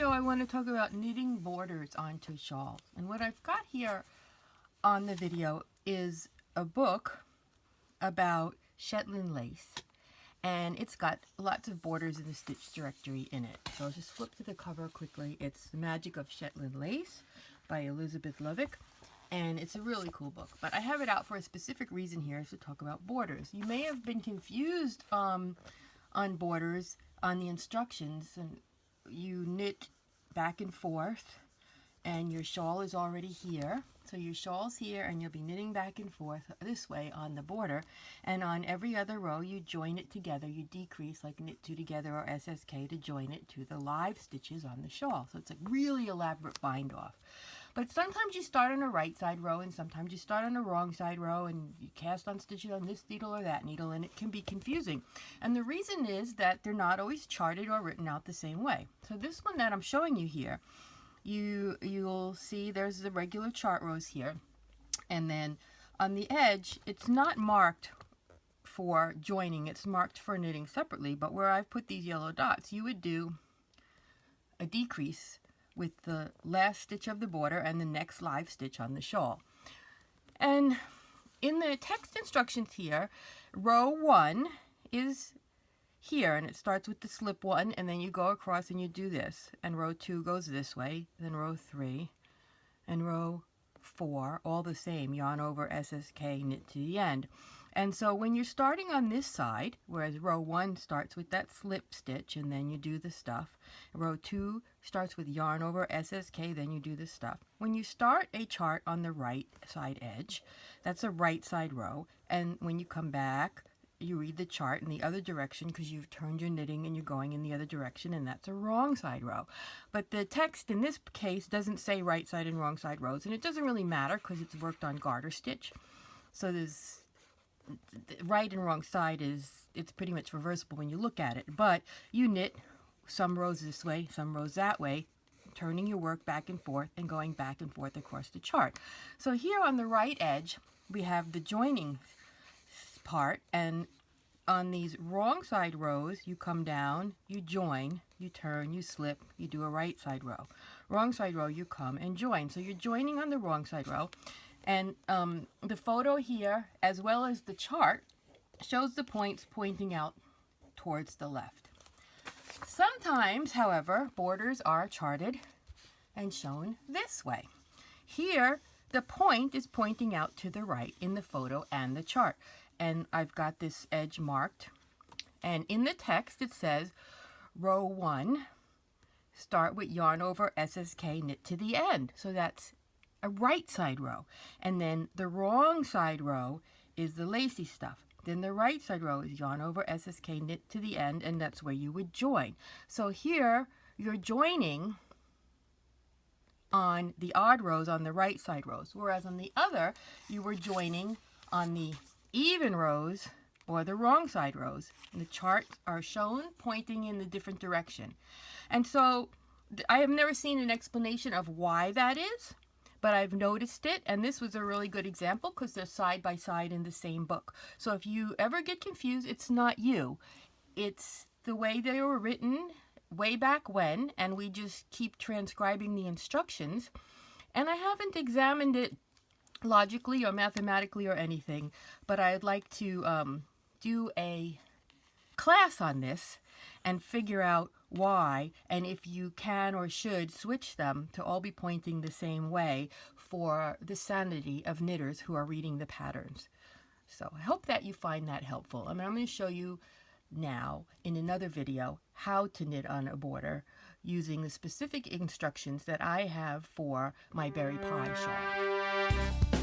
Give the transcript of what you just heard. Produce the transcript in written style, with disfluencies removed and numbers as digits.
video, I want to talk about knitting borders onto shawls. And what I've got here on the video is a book about Shetland lace. And it's got lots of borders in the stitch directory in it. So I'll just flip to the cover quickly. It's The Magic of Shetland Lace by Elizabeth Lovick. And it's a really cool book. But I have it out for a specific reason here, is to talk about borders. You may have been confused on borders on the instructions. And you knit back and forth. And your shawl is already here. So your shawl's here, and you'll be knitting back and forth this way on the border. And on every other row, you join it together. You decrease like knit two together or SSK to join it to the live stitches on the shawl. So it's a really elaborate bind off. But sometimes you start on a right side row, and sometimes you start on a wrong side row, and you cast on stitches on this needle or that needle, and it can be confusing. And the reason is that they're not always charted or written out the same way. So this one that I'm showing you here, you'll see there's the regular chart rows here, and then on the edge it's not marked for joining, it's marked for knitting separately. But where I've put these yellow dots, you would do a decrease with the last stitch of the border and the next live stitch on the shawl. And in the text instructions here, row 1 is here, and it starts with the slip 1, and then you go across and you do this, and row 2 goes this way, then row 3 and row 4, all the same, yarn over SSK, knit to the end. And so when you're starting on this side, whereas row 1 starts with that slip stitch and then you do the stuff, row 2 starts with yarn over SSK, then you do the stuff. When you start a chart on the right side edge, that's a right side row, and when you come back, you read the chart in the other direction because you've turned your knitting and you're going in the other direction, and that's a wrong side row. But the text in this case doesn't say right side and wrong side rows, and it doesn't really matter because it's worked on garter stitch. So there's right and wrong side it's pretty much reversible when you look at it. But you knit some rows this way, some rows that way, turning your work back and forth and going back and forth across the chart. So here on the right edge, we have the joining part, and on these wrong side rows you come down, you join, you turn, you slip, you do a right side row. Wrong side row, you come and join. So you're joining on the wrong side row, and the photo here as well as the chart shows the points pointing out towards the left. Sometimes, however, borders are charted and shown this way. Here the point is pointing out to the right in the photo and the chart. And I've got this edge marked, and in the text it says row 1, start with yarn over SSK, knit to the end. So that's a right side row. And then the wrong side row is the lacy stuff. Then the right side row is yarn over SSK, knit to the end, and that's where you would join. So here you're joining on the odd rows on the right side rows, whereas on the other you were joining on the even rows or the wrong side rows. And the charts are shown pointing in the different direction. And so I have never seen an explanation of why that is, but I've noticed it, and this was a really good example because they're side by side in the same book. So if you ever get confused, it's not you. It's the way they were written way back when, and we just keep transcribing the instructions. And I haven't examined it logically or mathematically or anything, but I'd like to do a class on this and figure out why, and if you can or should switch them to all be pointing the same way for the sanity of knitters who are reading the patterns. So I hope that you find that helpful. I'm going to show you now in another video how to knit on a border using the specific instructions that I have for my berry pie shawl.